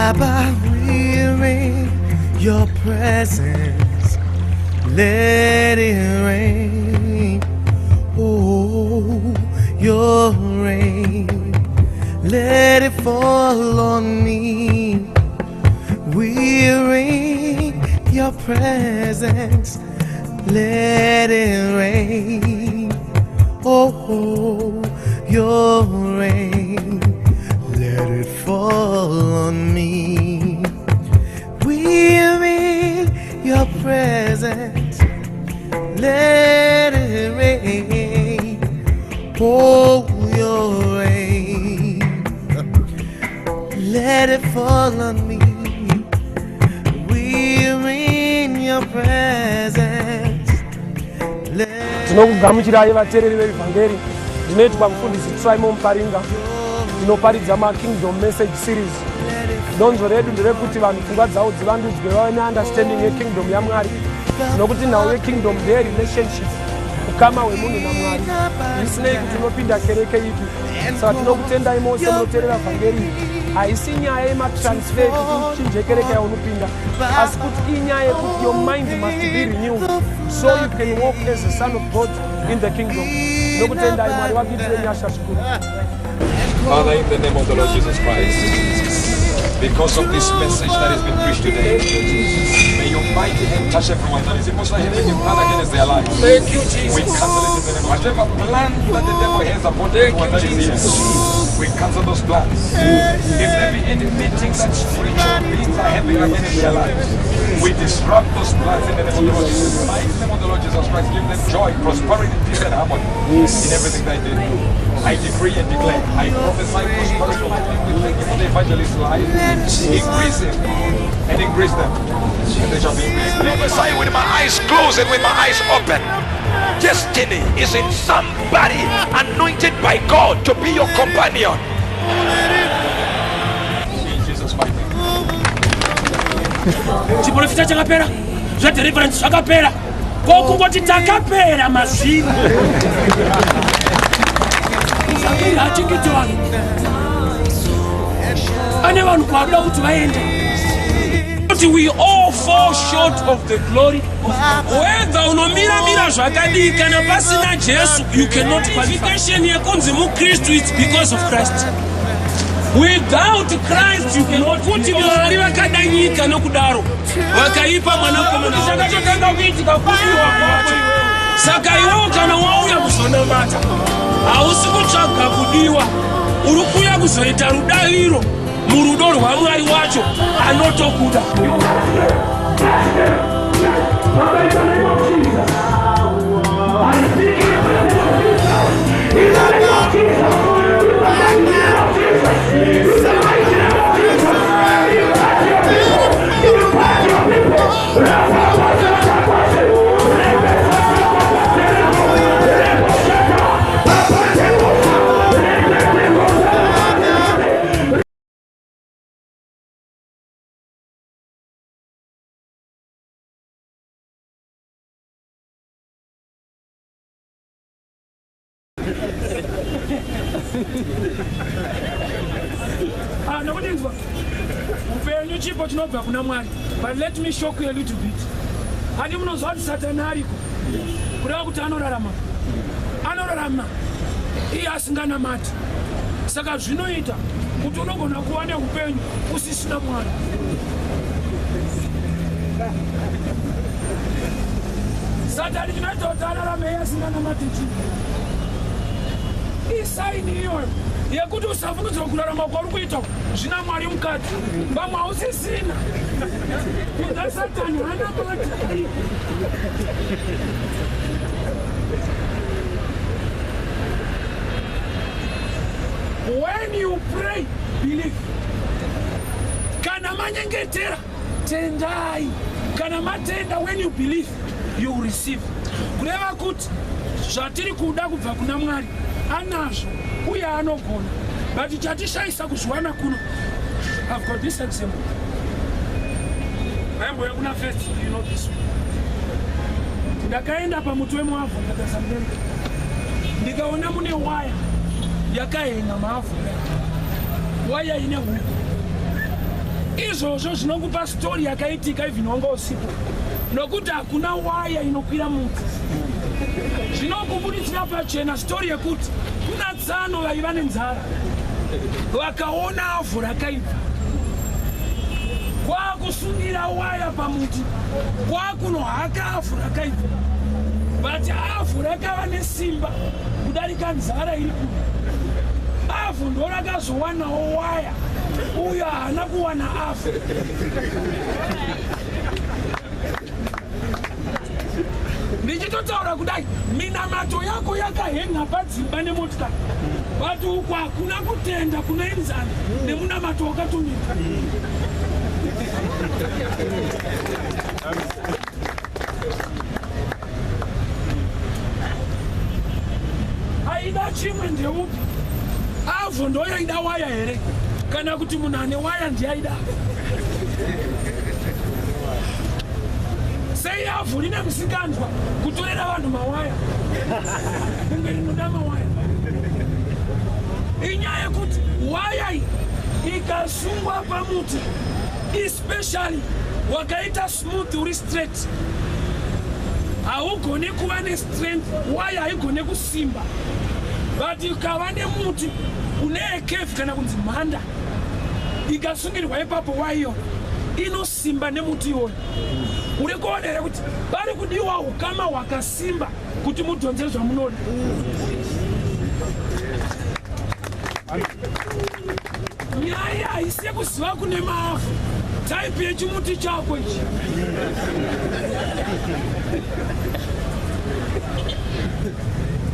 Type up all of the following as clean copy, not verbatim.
Baba, we're in your presence. Let it rain. Oh, your rain. Let it fall on me. We're in your presence. Let it rain. Oh, your rain. Let it fall on me. We're in your presence. Let it rain. Oh, your rain. Let it fall on me. We're in your presence. Tinokugamuchira vateereri vevhangeri zvinoitwa mufundisi Simon Paringa inoparidza Kingdom Message Series. Donzo redu nderekuti vanhu pfungwa dzavo dzivandudzwe vave neunderstanding yekingdom yaMwari, nokuti nhau yekingdom nderelationship, ukama hwemunhu naMwari, isinei kuti unopinda kereke ipi. Saka tinokutendai mose munoteerera vhangeri. Haisi nyaya yematransfer kuti uchinje kereke yaunopinda, asi kuti inyaya yekuti your mind must be renewed so you can walk as a son of God in the kingdom. Nokutendai Mwari wakuitirei nyasha zvikuru. Father, in the name of the Lord Jesus Christ, because of this message that has been preached today, may your mighty hand touch everyone that is emotionally having a plan against their lives. Thank you, Jesus. We cancel it in the name of whatever plan that the devil has upon everyone that is here. We cancel those plans. If there be any meetings that spiritual beings are having against their lives, we disrupt those plans in the name of the Lord Jesus Christ. In the name of the Lord Jesus Christ, give them joy, prosperity, peace, and harmony in everything they do. I decree and declare, I prophesy prosperity. We thank you for the evangelist's life. Increase him and increase them. And they shall be increased. Prophesy with my eyes closed and with my eyes open. Destiny is in somebody anointed by God to be your companion. In Jesus' mighty name. Chiprofita chakapera, zva deliverance zvakapera. Kokungoti takapera mazviri. Achingitwa. Ane vanhu kwavida kuti vaende. We all fall short of the glory. Whether unomira zvakadii kana pasina Jesu, you cannot qualification yekunzi muKristu, it's because of Christ. Without Christ you cannot. Kuti Mwari vakadanyika nokudaro vakaipa mwanakomana chakatotanga kuitika kufiwa kwacho. Saka iwewe kana wauya kuzonamata hausi kutsvaga kudiwa, uri kuuya kuzoita rudaviro murudo rwaMwari wacho anotokuda. But let me shock you a little bit. Hadi mnozwa kuti Satani ariko kureva kuti anorarama iye asinganamati. Saka zvinoita kuti unogona kuva neupenyu usisina Mwari. Satani chinoita kuti ararame iye asinganamati chinhu. Isaini iyoyo yekuti usafungidzwa kurarama kwauri kuita zvina Mwari mukati, vamwe hausisina. Kuda Satani hanamati. When you pray, believe. Kana manyengetera, tendai. Kana matenda, when you believe, you will receive. Kureva kuti zvatiri kuda kubva kuna Mwari anazvo uye anogona, but chatishaisa kuzviwana kuno. I've got this example. Mambo yakuna first, you know this one. Ndakaenda pamuti wemuavho ndakasambereka, ndikaona mune waya yakahenga maavho, waya ine huku. izvozvo zvinokupa stori yakaitika ivhinonga usiku, nokuti hakuna waya inokwira muti. Zvinokubuditsira pachena stori yekuti kuna tsano vaiva nenzara vakaona avhu rakaibva, kwakusungira waya pamuti, kwakunohaka avhu rakaibva, but avhu rakava nesimba kudarika nzara iri kuno. Avhu ndo rakazowanawo waya, uyo haana kuwana avhu. Ndichitotaura kudai minamato yako yakahenga padzimba nemotikari, but uku hakuna kutenda kunoenzana nemunamato wakatumika. Aida chimwe ndeupi? Avhu ndo yaida waya here, kana kuti munhu ane waya ndiyaida? Sei avhu rine musikanzwa kutorera vanhu mawaya, kunge rinoda mawaya. Inyaya yekuti waya iyi ikasungwa pamuti, especially wakaita smooth uri straight, haugone kuva nestrength, waya haigone kusimba. But ikava nemuti une ekefu kana kunzi mhanda, ikasungirwa ipapo waya inosimba nemuti iyoyo. Uri kuona here kuti pari kudiwa ukama hwakasimba kuti mudhonze zvamunoda. Nyaya haisi yekuziva kune maavhu, type yechimuti chako ichi.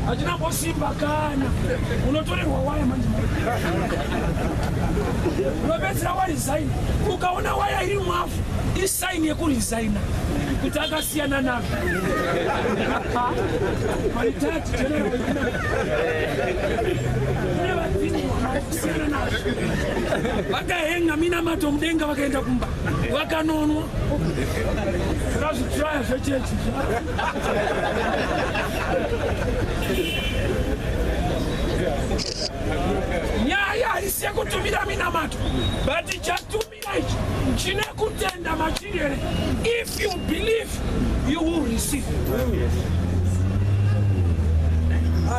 Hachina kusimba kana, unotorerwa waya manje. Unopedzera waresign, ukaona waya iri muavhu, isaini yekuresigna kuti akasiyana navyo. Maritati general kusiyana navyo. Vakahenga minamato mudenga vakaenda kumba, vakanonwa. Zvazvitraya zvechechi. Nyaya haisi yekutumira minamato, but chatumira ichi chine kutenda machiri here. If you believe, you will receive.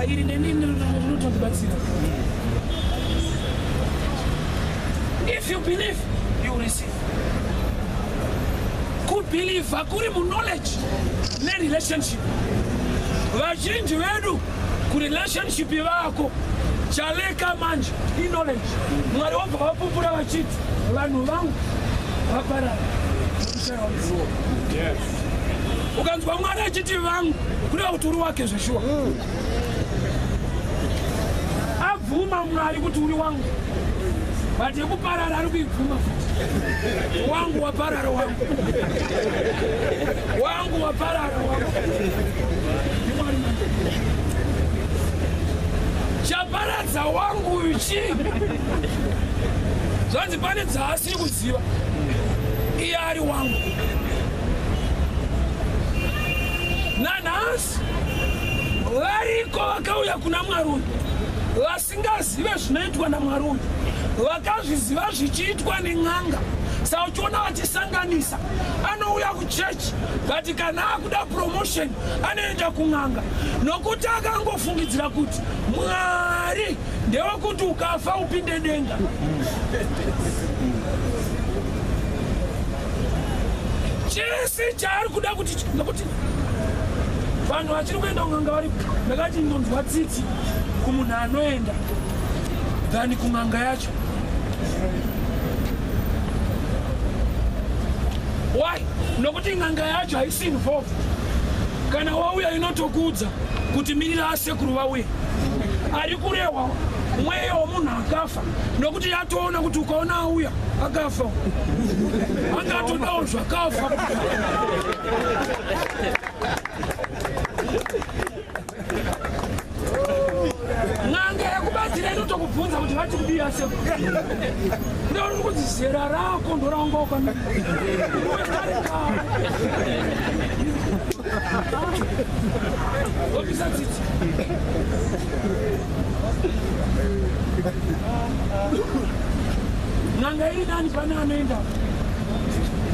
Iri nenini rinotondibatsira. If you believe, you will receive. Kubelieve hakuri mu knowledge ne relationship. Vazhinji vedu ku relationship vako chaleka manje i knowledge. Mwari wabva vapupura vachiti vanhu vangu vaparara. Ukanzwa Mwari achiti vangu kureva kuti uri wake zveshuwa. Abvuma Mwari kuti uri wangu, but yekuparara ari kuibvuma futi. Wangu waparara wangu, wangu waparara wangu. Chaparadza wangu ichi zvanzi pane dzaasiri kuziva, iye ari wangu. Nanhasi variko vakauya kuna Mwari uyu vasingazive zvinoitwa naMwari uyu, vakazviziva zvichiitwa nen'anga. Saka uchiona vachisanganisa, anouya kuchechi, but kana akuda promotion anoenda kun'anga, nokuti akangofungidzira kuti Mwari ndewekuti ukafa upinde denga. Chese chaari kuda kuti, nokuti vanhu vachiri kuenda kun'anga varipo, ndakati ndonzwa tsitsi kumunhu anoenda than kun'anga yacho. Why? Nokuti n'anga yacho haisi involved. Kana wauya inotokuudza kuti mirira asekuru vauya, ari kurehwa mweya womunhu akafa, nokuti yatoona kuti ukaona auya akafa angatodawo zvakafa. N'anga yakubatsira inotokubvunza kuti vati kudii asekuru. Ndori kuti zera rako ndoraongoka. Opisa tsitsi. N'anga iri nani pane anoenda?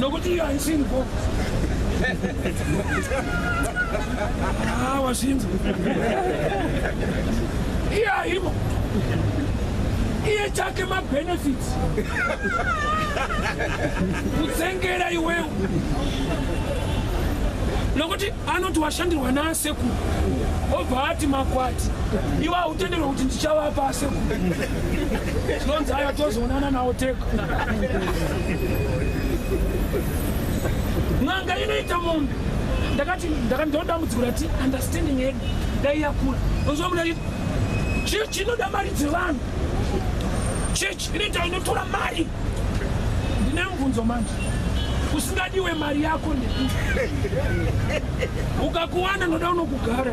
nokuti haisini ko washinza iye haimo iye chake mabenefits kutsengera iwewe nokuti anoti washandirwa naasekuru obva ati makwati iwe hautenderwa kuti ndichavapa asekuru tinonzi aya tozoonana nawo tega n'anga inoita mombe ndakati ndodambudzikura ti understanding yedu dai yakura nozomuna chii chinoda mari dzevanhu chechi inoita inotora mari ndine mubvunzo manje usingadiwe mari yako ukakuwana noda unokugara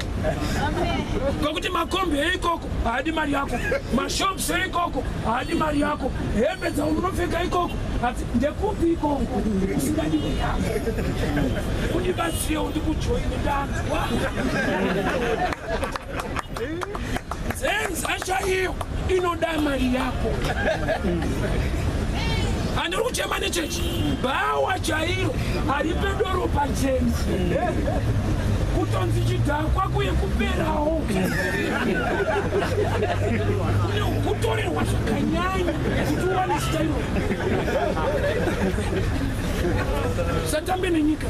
kokuti makombi eikoko haadi mari yako mashops eikoko haadi mari yako hembe dzaunopfeka ikoko asi ndekupi ikoko usingadiwe yako undibatsire ndikujoine danzwa zenza chaiyo inoda mari yako handiri kuchema nechechi bhawa chairo haripe doro pacheni kutonzi chidhakwa kuye kuperawo kutorerwa zvakanyanya kuti uwane stairo satambe nenyika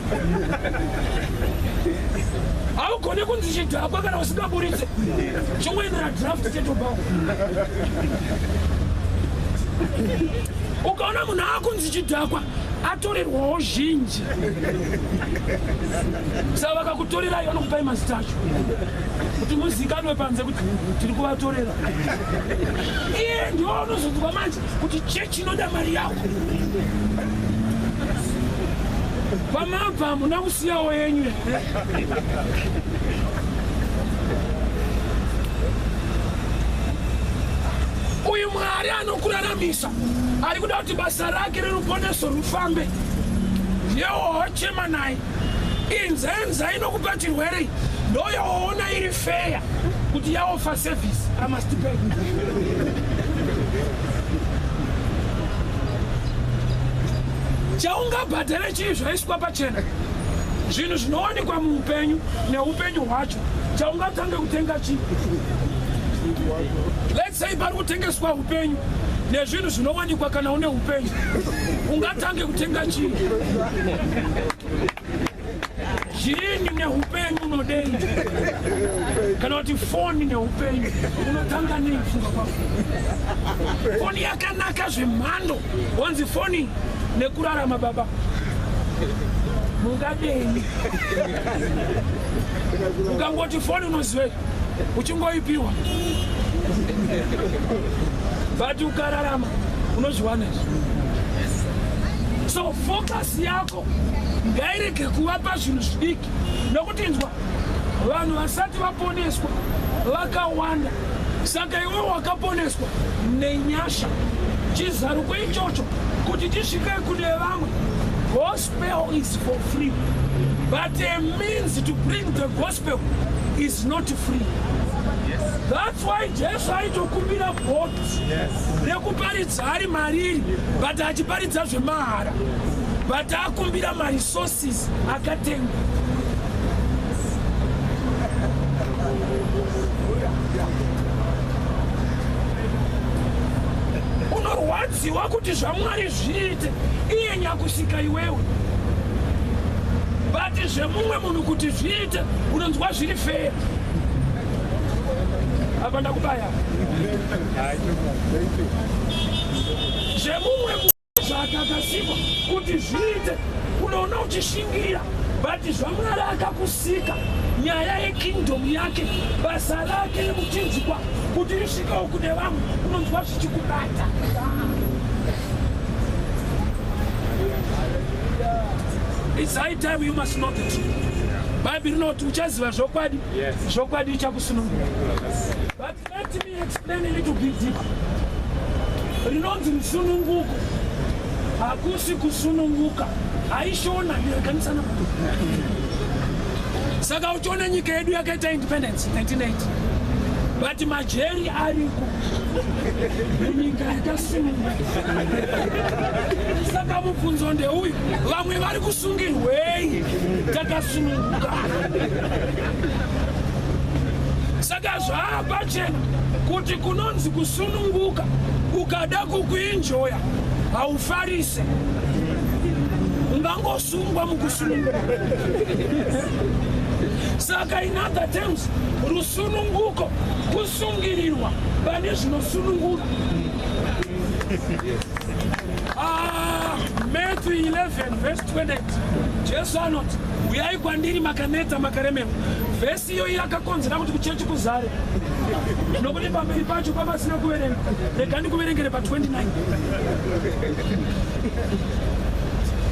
haugone kunzi chidhakwa kana usingaburitse chongoenera draft chetobawo ukaona munhu akunzi chidhakwa atorerwawo zhinji saka vakakutorerai vanokupai mazita acho kuti muzikanwe panze kuti tiri kuvatorera iye ndiwo unozonzwa manje kuti chechi inoda mari yako pamabva muna kusiyawo yenyu uyu Mwari anokuraramisa ari kuda kuti basa rake reruponeso rufambe yewo chema naye inzenza inokupa chirwere ndoyoona iri feya kuti yaofa service amust pay chaungabhadhare chii zvaiswa pachena zvinhu zvinowanikwa muupenyu neupenyu hwacho chaungatange kutenga chii let's say pari kutengeswa upenyu nezvinhu zvinowanikwa kana une upenyu ungatange kutenga chii zvinhu neupenyu unodei kana kuti foni neupenyu unotanga nei kufunga kwako foni yakanaka zvemhando wanzi foni nekurarama baba mungadei ukangoti foni unozivei uchingoipiwa but ukararama unozviwana izvi so focus yako ngairege kuvapa zvinhu zvidiki nokuti nzwa vanhu vasati vaponeswa vakawanda saka iwe wakaponeswa nenyasha chizaruko ichocho kuti tisvike kune vamwe gospel is for free but a means to bring the gospel is not free. Yes. That's why Jesu aitokumbira bhoti rekuparidza ari mariri but achiparidza zvemahara but akumbira maresources akatengwa. Unorwadziwa kuti zvaMwari zviite iye nyakusika iwewe but zvemumwe munhu kuti zviite unonzwa zviri fair. Apa ndakubaya zvemumwe munhu zvakakasikwa kuti zviite unoona uchishingira but zvaMwari akakusika nyaya yekingdom yake basa rake remuchinjikwa kuti risvikewo kune vamwe unonzwa zvichikubata. It's high time you must know the truth. Bible not uchaziva zvokwadi. Zvokwadi ichakusunungura. But let me explain a little bit deeper. Rinonzi musununguko hakusi kusununguka aishona ndikanisana. Saka uchiona nyika yedu yakaita independence 1980 but majeri ariko munyika yakasununguka. Saka mubvunzo ndeuyu, vamwe vari kusungirwei takasununguka. Saka zvaapachena kuti kunonzi kusununguka ukada kukuenjoya haufarise, ungangosungwa mukusununguka. Saka in other terms, rusununguko kusungirirwa pane zvinosunungura. Matthew 11 verse 28, Jesu anoti uyai kwandiri makaneta makaremerwa. Vhesi iyo yakakonzera kuti kuchechi kuzare, nokuti pamberi pacho papasina kuverenga. Rega ndikuverengere pa 29.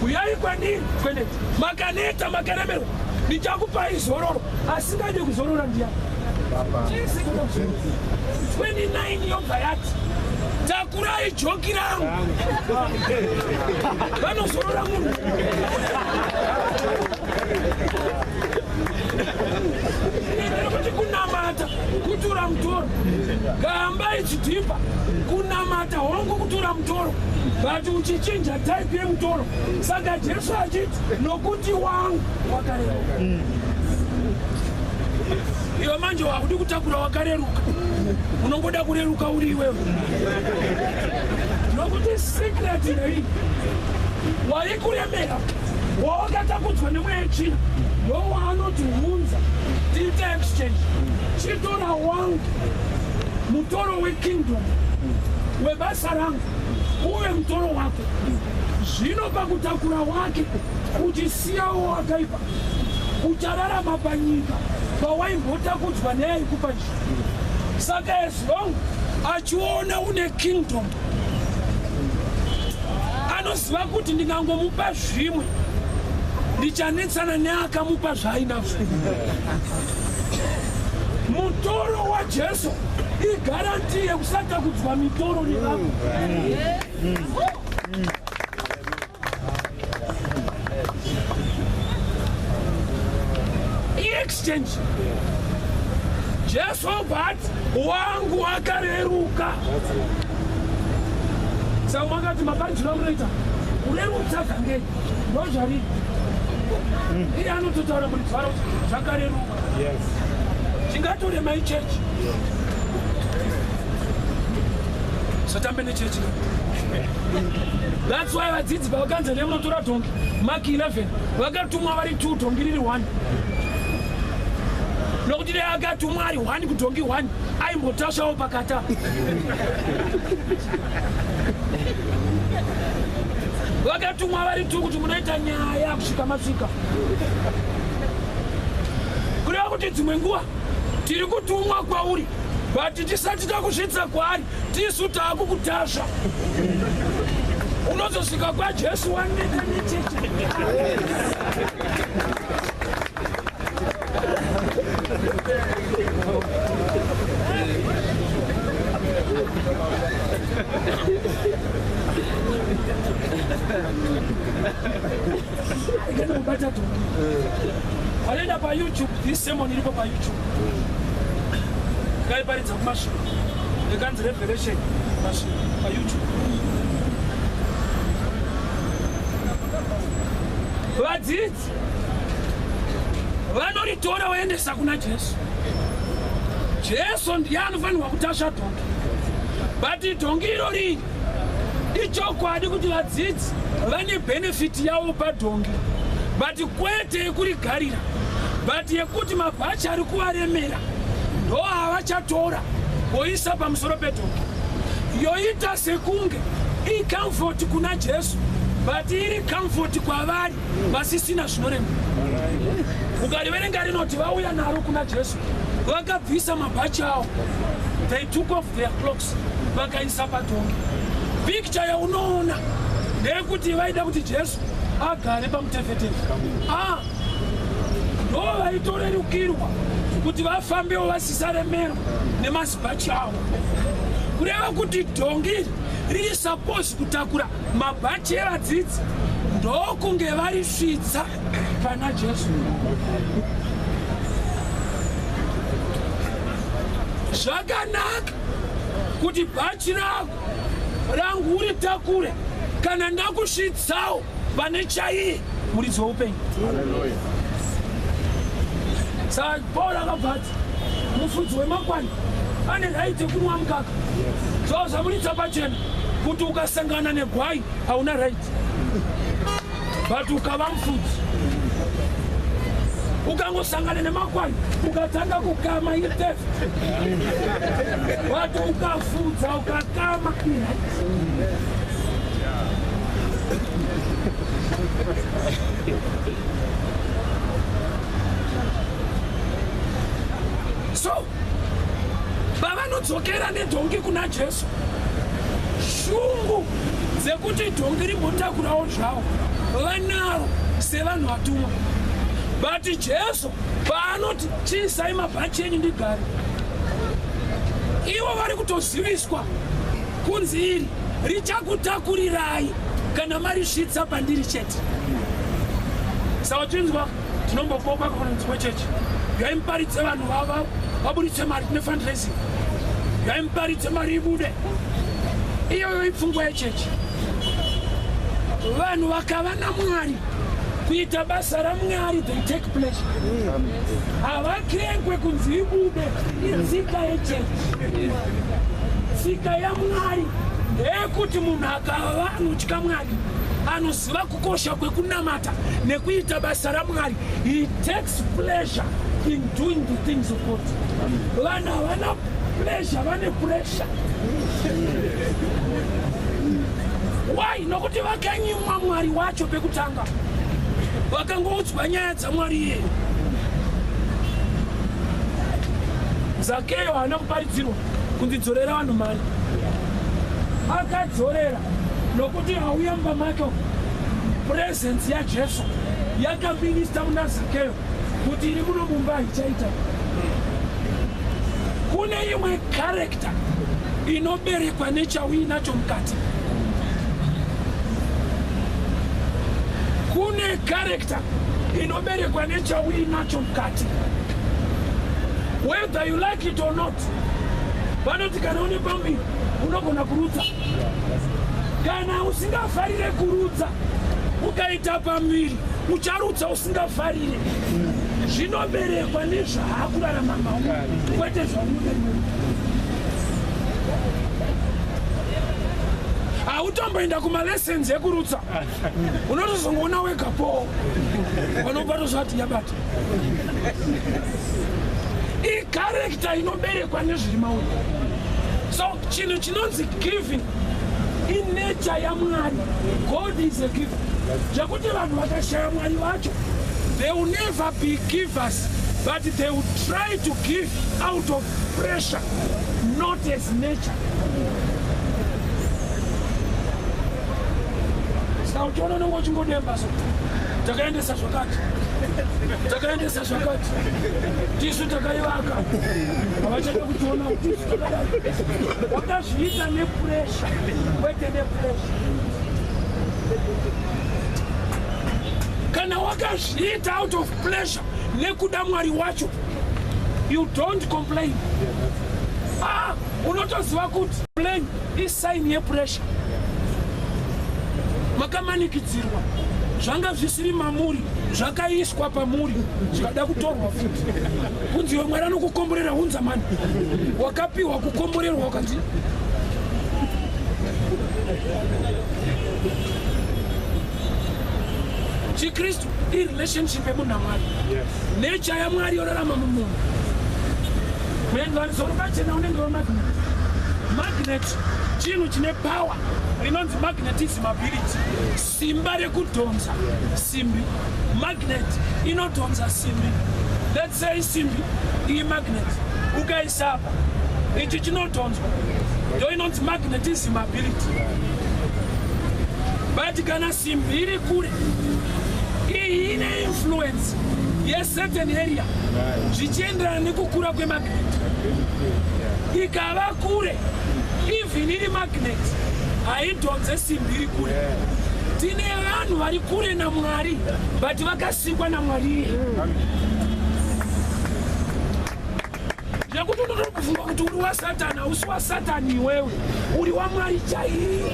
Uyai kwandiri 28 makaneta makaremerwa, ndichakupai zororo. Asingade kuzorora ndiani? 29 yobva yati takurai joki rangu. Vanozorora munhu. Kuti kunamata kutura mutoro, gahambai chidhimba kunamata hongu kutura mutoro, but uchichinja type yemutoro. Saka Jesu achiti nokuti wangu wakareruka. Iwe manje wakudi kutakura wakareruka, unongoda kureruka uri iwewe. Nokuti secret ndei wari kuremera wakatakudzwa nemweya yechina ndowaanotiunza tiite exchange. Chitora wangu mutoro wekingdom webasa rangu uwe mutoro wako. Zvino pakutakura wake uchisiyawo wakaipa, uchararama panyika pawaimbotakudzwa neyaikupa nji. Saka as long achiona une kingdom, anoziva kuti ndingangomupa zvimwe ndichanetsana neakamupa zvaainazvo. Mutoro waJesu igaranti yekusatakudzwa mitoro nevamwe. Exchange. Jesu bati wangu akareruka. Saka makati mabanjira munoita kurerutsa gangeni ndozvari. Iye anototaura kuti zvakareruka. Chingatore my church. Satambe nechechi. That's why vadzidzi pavakanza nemunotora dhongi Mark 11 vakatumwa vari 2 dhongi riri 1. Nokuti dai akatumwa ari 1 kudhongi 1 aimbotashawo pakata. Vakatumwa vari 2 kuti munoita nyaya kusvika masvika. Kureva kuti dzimwe nguva tiri kutumwa kwauri, but tisati takusvitsa kwaari tisu taakukutasha. Unozosvika kwaJesu waneta necheche. Walenda pa YouTube, this sermon ilipo pa YouTube. Ngaiparidza kumashure. Ngekanzi Revelation pa YouTube. Vadzidzi vanoritora vaendesa kuna Jesu. Jesu ndiye anofanirwa kutasha dhongi, but dhongi irori ichokwadi kuti vadzidzi vane benefit yavo padhongi, but kwete yekurigarira, but yekuti mabhachi ari kuvaremera ndo havachatora voisa pamusoro pedhongi. Yoita sekunge icomfort kuna Jesu, but iri comfort kwavari vasisina zvinorema. Ukariverenga rinoti vauya naro kuna Jesu vakabvisa mabhachi avo, they took off their clothes vakaisa padhongi. Picture yaunoona ndeyekuti vaida kuti Jesu agare pamutefetefe. Ndo vaitorerukirwa kuti vafambewo vasisaremerwa nemazibhachi avo. Kureva kuti dhongi riri suppose kutakura mabhachi evadzidzi ndokunge varisvitsa pana Jesu. zvakanaka kuti bhachi rako rangu uritakure kana ndakusvitsawo pane chaiye muridzi weupenyu. Saka Paul akabvati mufudzi wemakwai ane right yekunwa mukaka. Zvavo zvamuridza pachena kuti ukasangana negwai hauna right, but ukava mufudzi ukangosangana nemakwai ukatanga kukama itheft, wati ukafudza ukakama so pavanodzokera nedhongi kuna Jesu, shungu dzekuti dhongi rimbotakurawo zvavo vanaro sevanhu vatumwa. But Jesu paanoti chiisai mabhachi enyu ndigare, ivo vari kutoziviswa kunzi iri richakutakurirai kana marisvitsa pandiri chete. Saka tinzwa tinombokoka kumunzi wechechi, yaimuparidze vanhu vava vaburitse mari nefundraising, yaimuparidze mari ibude. Iyoyo ipfungwa yechechi. Vanhu vakava naMwari kuita basa raMwari, they take pleasure. Havakrenkwe kunzi ibude, itsika yechechi. Tsika yaMwari ndeyekuti munhu akava anotya Mwari, anoziva kukosha kwekunamata nekuita basa raMwari, he takes pleasure in doing the things of God. Vanhu havana pleasure, vane pressure. Why? Nokuti vakanyimwa Mwari wacho pekutanga, vakangoudzwa nyaya dzaMwari iye. Zakeo haana kuparidzirwa kunzi dzorera vanhu mari, akadzorera nokuti auya mumba make presence yaJesu yakaminista muna Zakeo kuti iri muno mumba haichaita. Kune imwe character inoberekwa nechauinacho mukati. Kune character inoberekwa nechauinacho mukati. Whether you like it or not, vanoti kana une pambiri unogona kurutsa. Kana usingafarire kurutsa ukaita pambiri ucharutsa usingafarire. Zvinoberekwa nezvaakurarama mauri, kwete zvaunoberekwa. Hautomboenda kumalessons ekurutsa, unotozongoona wega po vanobva tozvati yabata. Icharacter inoberekwa nezviri mauri. So chinhu chinonzi giving inature yaMwari. God is a giver. Zvekuti vanhu vakashaya Mwari vacho, they will never be givers, but they will try to give out of pressure, not as nature. Saka uchiona nongo uchingodemba so takaendesa zvakati tisu takaivaka havachada kutiona kuti wakazviita nepressure, kwete nepressure. Kana wakazviita out of pleasure nekuda Mwari wacho, you don't complain. Unotoziva kuti complain is sign yepressure. Makamanikidzirwa zvanga zvisiri mamuri, zvakaiswa pamuri, zvikada kutorwa futi. Kunzi Mwari anokukomborera hunza mani, wakapiwa kukomborerwa wakati. Chikristu relationship yemunhu naMwari. Nature yaMwari yorarama mumunhu. Muenzaniso rubachena unenge wemagnet. Magnet chinhu chine power rinonzi magnetism ability, simba rekudhonza simbi. Magnet inodhonza simbi. Let's say simbi iyi magnet ukaisa apa, ichi chinodhonzwa, ndo inonzi magnetism ability. But kana simbi iri kure, iyi ine influence yecertain area zvichienderana nekukura kwemagnet. Ikava kure, even iri magnet haidhonze simbi iri kure. Tine vanhu vari kure naMwari, but vakasikwa naMwari. nekuti unotokufunga kuti uri wasatani. Hausi wasatani iwewe, uri waMwari chaiye.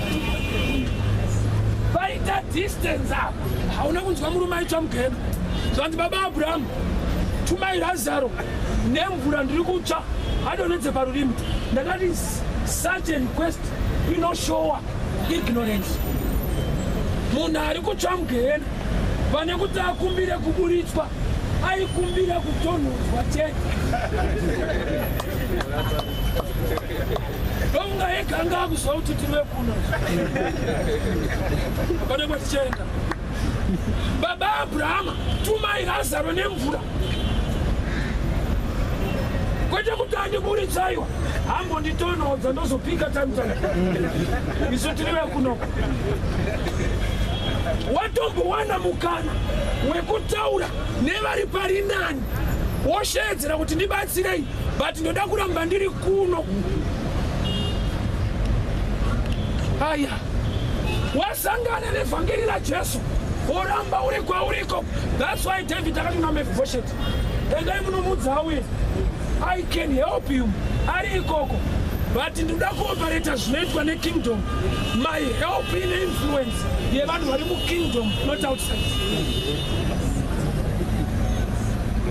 Paita distance apa, hauna kunzwa murume aitwa mugeno zvanzi baba Abrahamu tumai Lazaro nemvura ndiri kutsva adonedze parurimi. Ndakati such a request inoshowa ignorance. Munhu ari kutsva mugehena pane kuti akumbire kuburitswa aikumbire kutonhodzwa chete. Donga eganga akuzwa kuti tiri vekuno pane kwatichaenda. Baba Abrahama tumai Lazaro nemvura kwete kuti andiburitsaiwa ambonditonhodza ndozopika tamtana isu tiri vekunoko. Watombowana mukana wekutaura nevari pari nani woshedzera kuti ndibatsirei, but ndoda kuramba ndiri kuno. Aya, wasangana nevhangeri raJesu oramba uri kwauriko. That's why David akati kuna Mephibosheth, endai munomudza uye, I can help you. Ari ikoko, but ndoda kuoperata zvinoitwa nekingdom. My help in influence yevanhu vari mukingdom, not outside.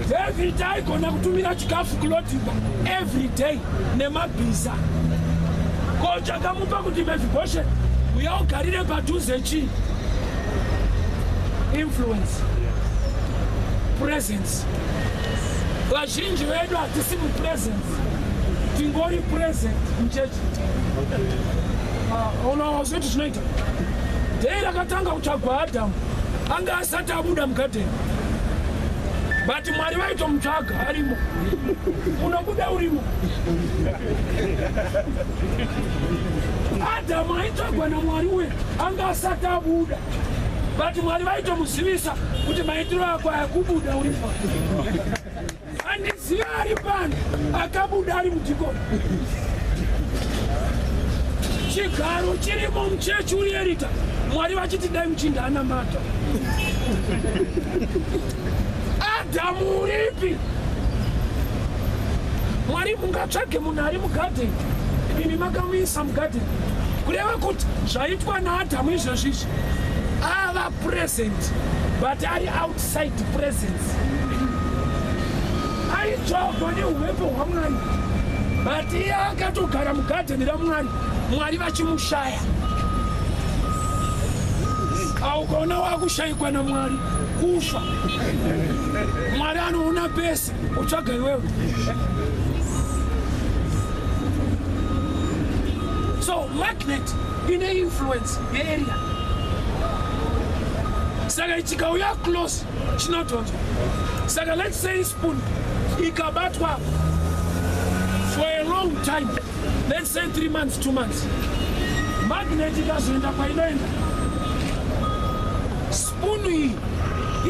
David aigona kutumira chikafu kulotiba every day nemabhiza. Ko chakamupa kuti Mephibosheth uya ugarire padhuze chi. Influence, presence. Vazhinji vedu hatisi mupresence, tingori present muchechi. Unazvoti zvinoita dei rakatanga kutsvagwa Adhamu anga asati abuda mugadheni, but Mwari vaitomutsvaga arimo. Unobuda urimo. Adhamu aitsvagwa naMwari uye anga asati abuda, but Mwari vaitomuzivisa kuti maitiro ako ayakubuda uripo. Andiziva ari pano akabuda ari mudhikoni. Chigaro chirimo muchechi uri erita, Mwari vachiti dai muchinda anamata. Adhamu uripi? Mwari mungatsvage munhu ari mugadheni, ini makamuisa mugadheni kureva kuti zvaitwa naAdhamu izvozvizvi ava present, but ari outside presence. Aitsvagwa neuvepo hwaMwari, but iye akatogara mugadheni raMwari, Mwari vachimushaya. Aukaona wakushayikwa naMwari kufa. Mwari anoona pesa utsvaga iwewe. So magnet ine influence area. Saka chikauya close chinotonzwa. Saka let's say spoon ikabatwa for a long time, let's say 3 months, 2 months, magnet ikazoenda painoenda, spoon iyi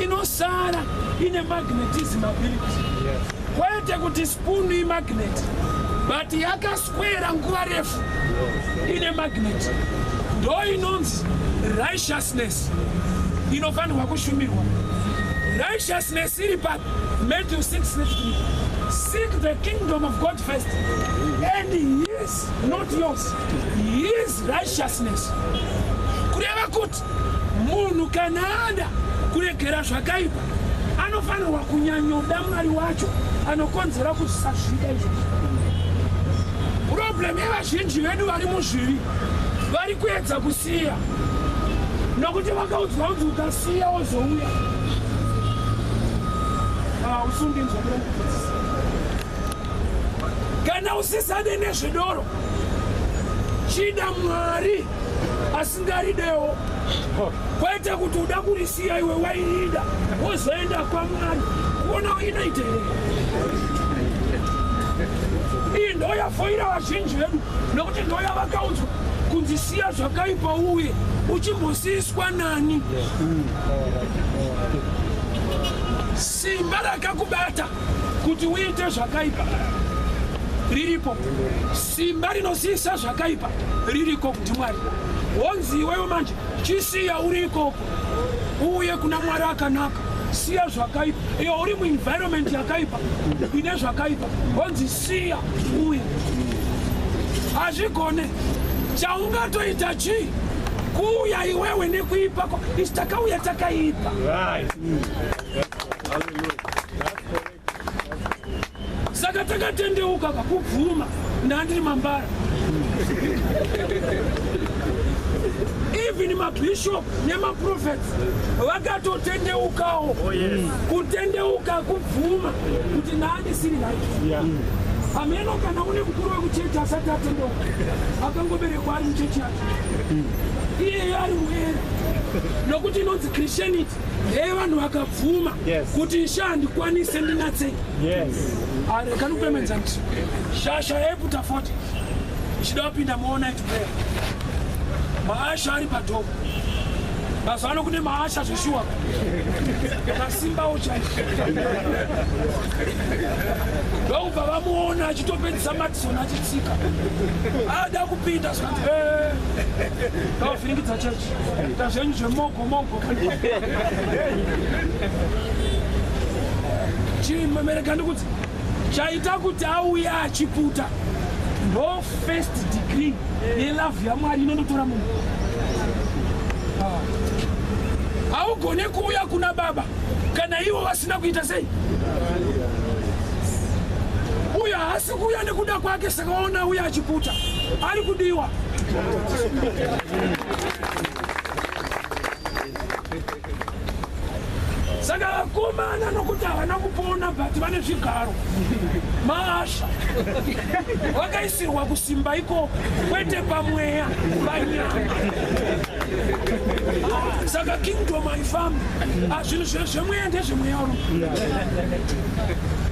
inosara ine magnetism ability. Kwete kuti spoon iyi magnet, but yakaswera nguva refu ine magnet. Ndo inonzi righteousness inofanirwa kushumirwa. Righteousness iri pa Matthew 6:3. Seek the kingdom of God first, and his, not yours, his righteousness. Kureva kuti munhu kana ada kuregera zvakaipa anofanirwa kunyanyoda Mwari wacho, anokonzera kusasvika izvo. Problem yevazhinji vedu vari muzvivi vari kuedza kusiya nokuti vakaudzwa kuti ukasiya wozouya. Usundinzwa kana usisane nezvidoro, chida Mwari asingaridewo. Kwete kuti uda kurisiya iwe wairida wozoenda kwaMwari kuona inoite here. Iyi ndo yafoira vazhinji vedu nokuti ndo yavakaudzwa kunzisiya zvakaipa uye uchimbosiyiswa nani. Simba rakakubata kuti uite zvakaipa riripo. Simba rinosiyisa zvakaipa ririko kuti Mwari wonzi iwewe manje chisiya uri ikoko uye kuna Mwari akanaka siya zvakaipa. Iyo uri muenvironment yakaipa ine zvakaipa, honzi siya uye. Hazvigone. Chaungatoita chii? Kuuya iwewe nekuipa kwa isi takauya takaipa. Saka takatendeuka kakubvuma ndandiri mambara. Even mabishop nemaprophets vakatotendeukawo. Kutendeuka kubvuma kuti nani siri right. Ameno kana une mukuru wekuchechi asati atendeuka akangoberekwa ari muchechi yacho iye ari muera nokuti inonzi Christianity vanhu vakabvuma kuti shandikwanise ndinatsei. Kanupemedza kuti shasha yeputa 40 ichida kupinda muonight prayer. Maasha ari padhomo. Mazano kune maasha zveshuwa kasimbawo chaizvo. Ndokubva vamuona achitopedzisa Madison achitsika ada kupinda zvati avhiringidza chechi ita zvenyu zvemogomogo. Chimemereka ndikuti chaita kuti auya achiputa ndo first degree yelavhu yaMwari inondotora munhu. Haugone kuuya kuna baba kana iwo vasina kuita sei. Uya hasi kuuya nekuda kwake, saka waona uya achiputa ari kudiwa. Saka vakomana nokuti havana kupona but vane zvigaro maasha vakaisirwa kusimba iko kwete pamweya panyama. Saka kingdom haifambi. Zvinhu zvemweya ndezvemweya uno.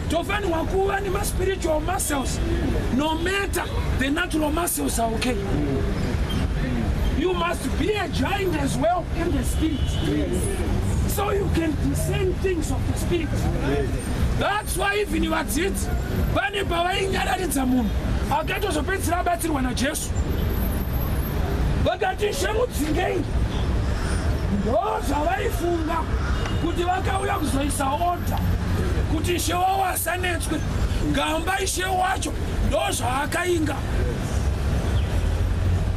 Tofanirwa kuva nemaspiritual muscles. No matter the natural muscles are okay. You must be a giant as well in the spirit. So you can discern things of the spirit. That's why even vadzidzi vane pavainyaradza munhu akatozopedzisira abatsirwa naJesu vakati shemudzingei. Ndo zvavaifunga kuti vakauya kuzoisa order kuti ishe wavo asanetswe. Gamba ishe wacho ndo zvaakainga.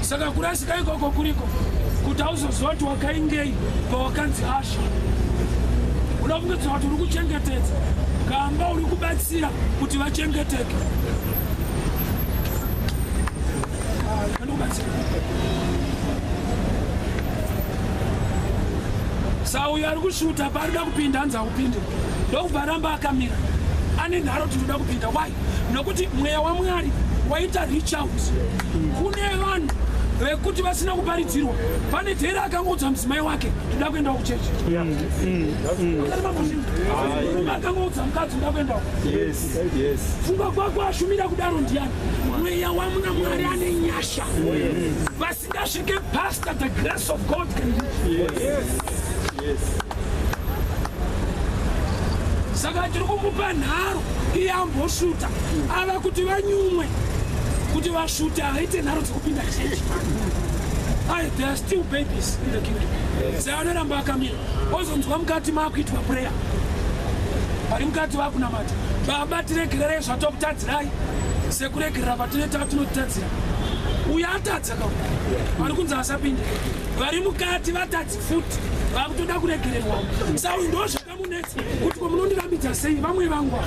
Saka kurasika ikoko kuriko kuti auzoziva kuti wakaingei pawakanzi Asha. Unofungidzwa kuti uri kuchengetedza gamba uri kubatsira kuti vachengeteke. Sauya ari kushuta parida kupinda anza kupinde. Ndokubva ramba akamira. Ane nharo kuti ndoda kupinda. Why? Nokuti mweya waMwari waita reach out. Kune vanhu vekuti vasina kuparidzirwa. Pane dhera akangodza mudzimai wake ndoda kuenda kuchechi. Akangodza mukadzi ndoda kuenda. Funga kwako ashumira kudaro ndiani? Mweya wamuna Mwari ane nyasha. Vasingasvike past the grace of God can reach. Saka tiri kumupa nharo iye amboshuta ava kuti vanyumwe kuti vashuta haite nharo dzekupinda chechi. There are still babies in the kingdom. Seanoramba akamira ozonzwa mukati makuitwa prayer vari mukati vakunamata baba tiregererei zvatokutadzirai sekuregerera patineta tinotadzira. Uya atadza ka ari kunzi asapinde vari mukati vatadzi futi vakutoda kuregererwa. Saka ndo zvakamunetsa kuti komunondirambidza sei vamwe vangwa.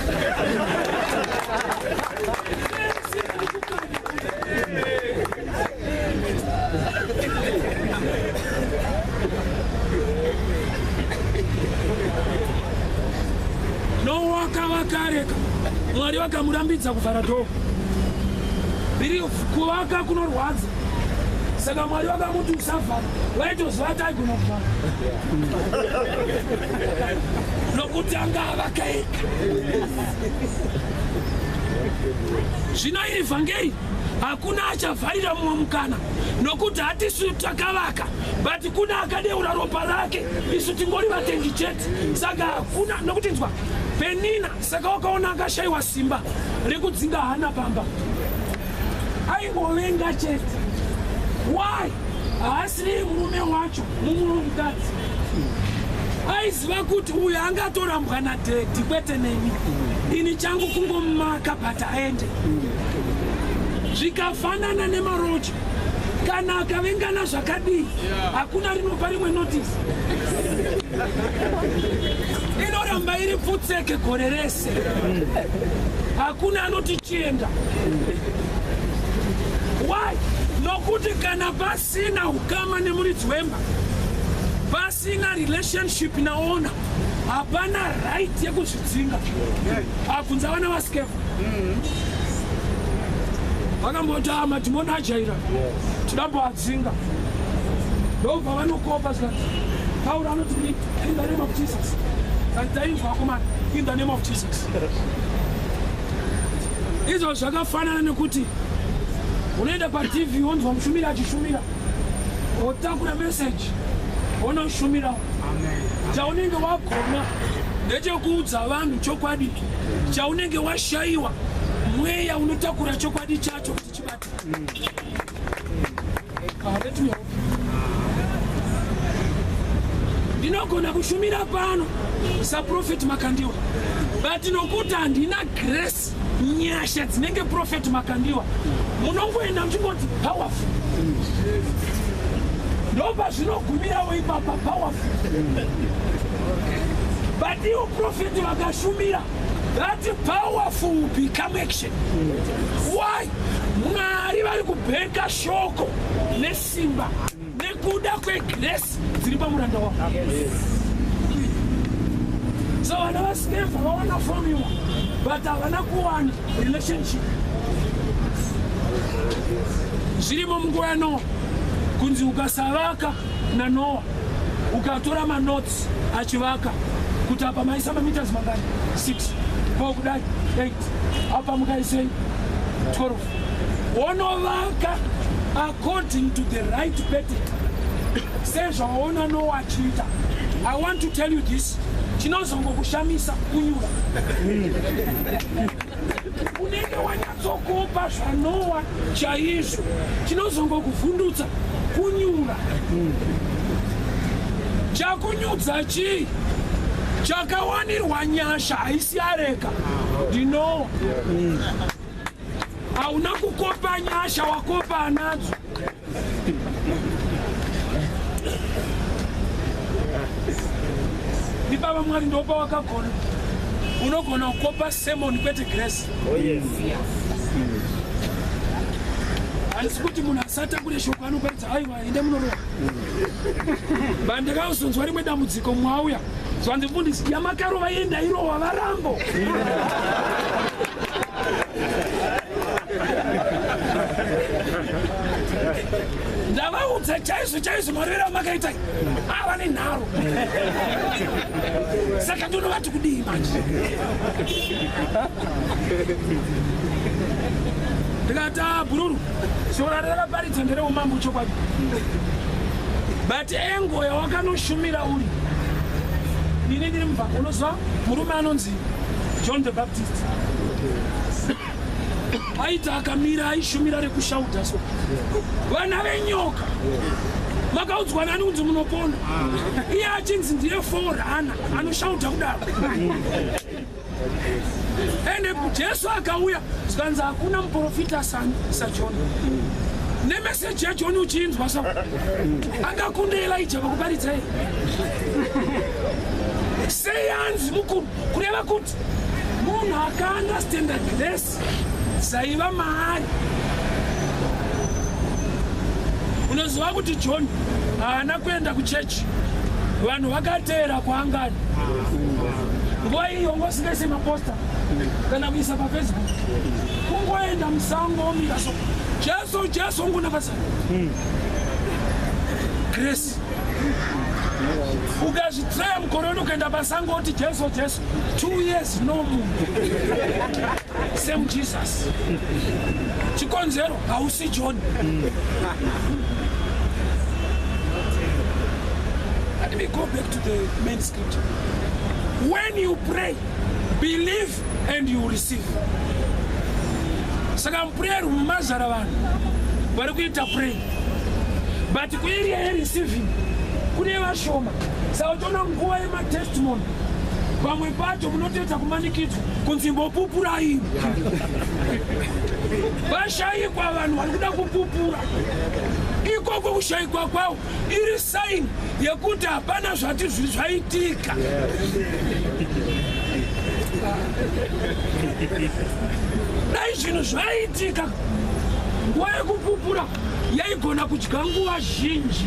Nowakavakareka Mwari vakamurambidza kuvhara dhoo. Biri kuvaka kunorwadza. Saka Mwari vakamuti usavhara vaitoziva kuti aigona kuvhara nokuti anga avakaeka. Zvino iri vhangeri hakuna achavharira mumwe mukana nokuti hatisu takavaka but kuna akadeura ropa rake isu tingori vatengi chete. Saka hakuna nokuti nzwa Penina saka wakaona akashayiwa simba rekudzinga hana pamba aingovenga chete. Why? Haasiri murume wacho mumwe mukadzi vaiziva kuti uyu angatorambwa nadhedhi kwete neni, ini changu kungomumaka but aende. Zvikafanana nemaroja, kana akavengana zvakadii hakuna rinopa rimwe notice. Inoramba iri pfutseke gore rese, hakuna anoti chienda. Why? Nokuti kana pasina ukama nemuridzi wemba, pasina relationship naona, hapana right yekuzvidzinga. Akunza vana vasikefa vakamboti madhimoni ajaira tidamboadzinga, ndobva vanokopa zvikati Paul anoti in the name of Jesus, sanitaimva vakomana in the name of Jesus. Izvo zvakafanana nekuti unoenda paTV wonzwa mushumiri achishumira, wotakura message wonoshumira. Chaunenge wagona ndechekuudza vanhu chokwadi, chaunenge washayiwa mweya unotakura chokwadi chacho kuti chibate. Ndinogona kushumira pano saprofeti Makandiwa, but nokuti handina grace nyasha dzinenge profeti Makandiwa, munongoenda muchingoti powerful. Ndopa zvinogumirawo ipapa powerful. But iwo profeti vakashumira, that powerful will become action. Why? Mwari vari kubheka shoko nesimba nekuda kwegrace dziri pamuranda wavo. So vana vasikefa vawana formula but havana kuwana relationship. Zvirimo munguva yaNoa, kunzi ukasavaka naNoa ukatora manotes achivaka kuti apa maisa mameters mangani 6 pokudai 8 apa mukaisei 12 wonovaka according to the right pattern sezvaona Noa achiita. I want to tell you this, chinozongokushamisa kunyura. Unenge wanyatsokopa zvaNoa chaizvo, chinozongokuvhundutsa kunyura. Chakunyudza chii? Chakawanirwa nyasha haisi areka ndinowa. Hauna kukopa nyasha, wakopa anadzo. Ni baba Mwari ndopa wakagona. Unogona kukopa sermon kwete grace. Oh yes. Handisi kuti munhu asata kune shoko anoparidza aiwa ende munorowa. Bandakauzonzwa rimwe dambudziko mwauya. Zvanzi mufundisi yamakarova yenda irowa varambo. Ndavaudza chaizvo marwere amakaita ava nenharo. Saka ndonovati kudii manje. Ndikati bhururu shoko rakaparidza ndereumambo chokwadi. But engo yawakanoshumira uri, ini ndiri mubva unozva murume anonzi John the Baptist. Aita akamira aishumira rekushauta so. Vana venyoka makaudzwa nani kunzi munopona. Iye achinzi ndiye forana anoshauta kudaro. Ende Jesu akauya zvikanzi hakuna muprofita saJoni. Nemeseji yaJoni uchinzwa so. Akakunde Elijah pakuparidza iye. Seyanzi mukuru kureva kuti munhu akaunderstanda grace saiva maari. Unoziva kuti John haana kuenda kuchechi, vanhu vakateera kwaangani. Nguva iyo ngosingaise maposta kana kuisa paFacebook, kungoenda musango womira so Jesu ungunakazana grace. Ukazvitraya mukore uno kuenda pasango oti Jesu 2 years no munhu same Jesus. Chikonzero hausi John. Let me go back to the main scripture. When you pray, believe and you receive. Saka prayer mumazara vanhu vari kuita pray, but kuiriya receiving kune vashoma. Sautona nguva yematestimony pamwe pacho munotoita kumanikidzwa kunzimbo pupurai vashayikwa vanhu vari kuda kupupura ikoko kushayikwa kwavo iri saini yekuti hapana zvati zvaitika. Dai zvinhu zvaitika nguva yekupupura yaigona kudya nguva zhinji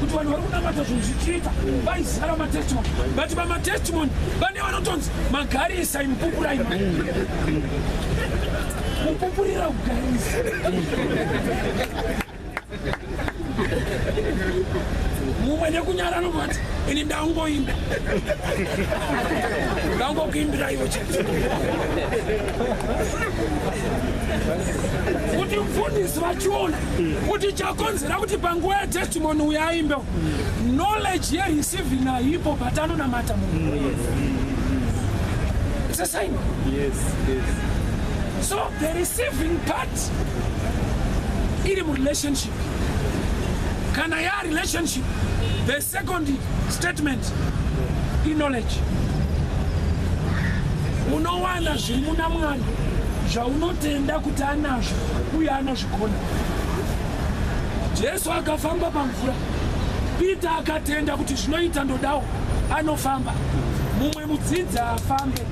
kuti vanhu vari kunamata zvinhu zvichiita vaizara matestimony, but pamatestimony vane vanotonzi magarisai mupupurai mupupurira kugarisa. Mumwe nekunyara anovati ini ndangoimba ndangokuimbira ivo chete kuti mufundisi vachiona kuti chakonzera kuti panguva yetestimony uyo aimbe knowledge yereceiving haipo but anonamata munhu. It's a sign. Yes. So the receiving part iri relationship. Kana ya relationship, the second statement in knowledge. Unowana zvimuna mwana zvaunotenda kuti anazvo uye anozvikona. Jesu akafamba pamvura, Peter akatenda kuti zvinoita ndodawo anofamba. Mumwe mudzidzi afambe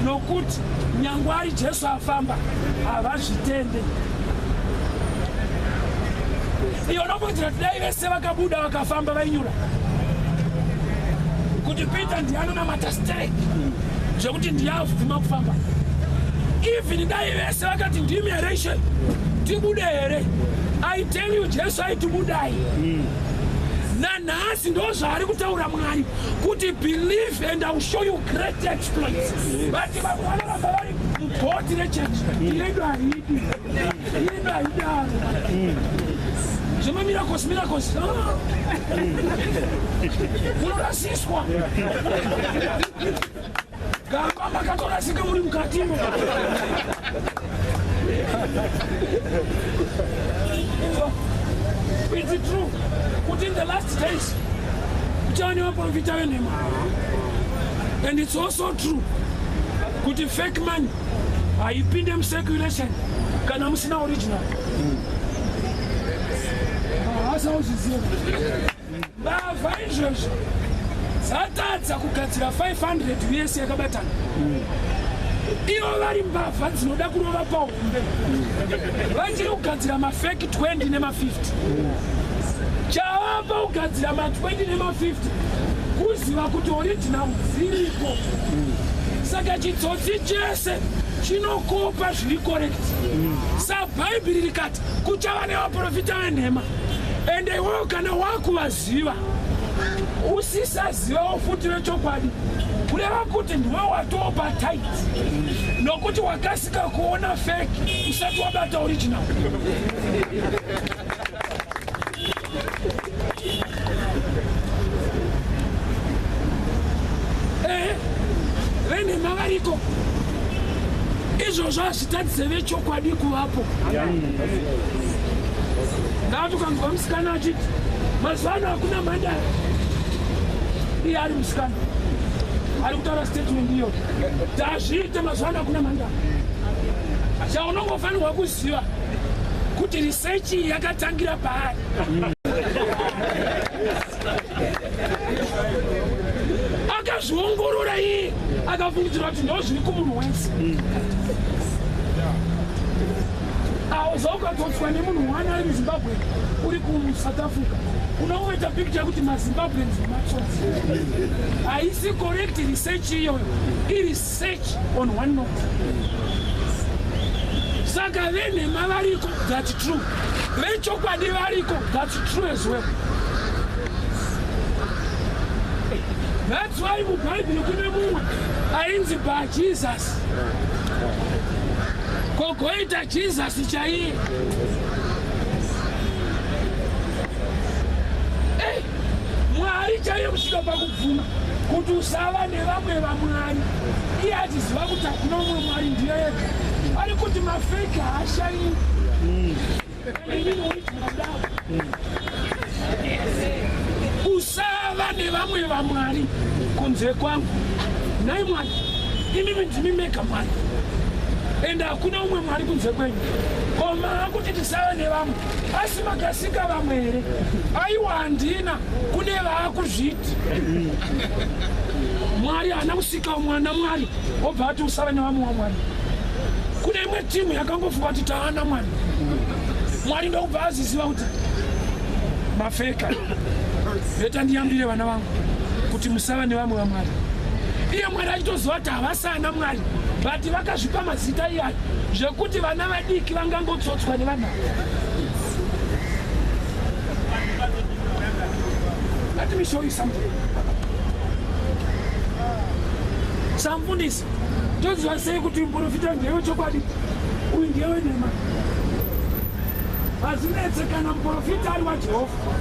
nokuti nyangwe ari Jesu afamba havazvitende. Iyo nobodira today vese vakabuda vakafamba vainyura kuti Peter ndiye anonamata stake zvekuti ndiye avhuma kufamba. Even dai vese vakati ndimi here tibude here, I tell you Jesu aitibudai. Nanhasi ndo zvaari kutaura Mwari kuti believe and I will show you great exploits. Vati vanhu vanoramba vari mugoti rechechi yedu haidi zvema miracles munorasiswa gamba makatorasika muri mukatimo. It's true. Within the last days, and it's also true. Could the fake money, I pin them circulation, can I see original? Satata kukatira 500 years yakabatana. Ivo vari mbavha dzinoda kurova paumbe vachiri kugadzira mafeki 20 nema50 chavapa kugadzira ma20 nema50 kuziva kuti original dziriko. Saka chitsotsi chese chinokopa zviri correct. Sabhaibheri rikati kuchava nevaprofita venhema ende iwewo kana wakuvaziva usisaziva futi vechokwadi kureva kuti ndiwe watopa tight nokuti wakasika kuona fake usati wabata original. Venhema variko izvozvo hazvitatidze vechokwadi kuvapo. Ndavati ukanzwa musikana achiti mazuva ano hakuna mhandara, iye ari musikana ari kutaura statement iyo tazviite mazuva ano hakuna mhandara. Chaunongofanirwa kuziva kuti research iyi yakatangira paari. Akazviongorora iye akafungidzira kuti ndo zviri kumunhu wese. Zaukatotswa nemunhu wana ari muZimbabwe uri kuSouth Africa unoita picture kuti maZimbabweans matsotsi. Haisi correct research iyoyo, research on one note. Saka venhema variko, that's true. Vechokwadi variko, that's true as well. That's why muBhaibheri kune mumwe ainzi baJesus. Kogoita Jesus chaiye. Mwari chaiye kusvika pakubvuma kuti usava nevamwe vaMwari. Iye achiziva kuti hakuna mumwe Mwari ndiye yega. Ari kuti mafeki haashayi. Usava ndava nevamwe vaMwari kunze kwangu. Nai Mwari, inini ndimi mega Mwari. Ende hakuna umwe Mwari kunze kwenyu. Koma kuti tisave nevamwe. Asi makasika vamwe here. Aiwa handina kune vaakuzviti. Mwari hana kusika mwana Mwari obva ati usave nevamwe vaMwari. Kune imwe timu yakangofunga kuti taana Mwari. Mwari ndokubva aziziva kuti mafeka. Beta ndiyambire vana vangu kuti musava nevamwe vaMwari. Iye Mwari achitoziva kuti havasana Mwari, but vakazvipa mazita iyayo zvekuti vana vadiki vangangotsotswa nevana. Let me show you something. Samfundisi, toziva sei kuti muprofita ndewe chokwadi uyu ndewe nhema. Hazvinetse kana muprofita ari waJehovha.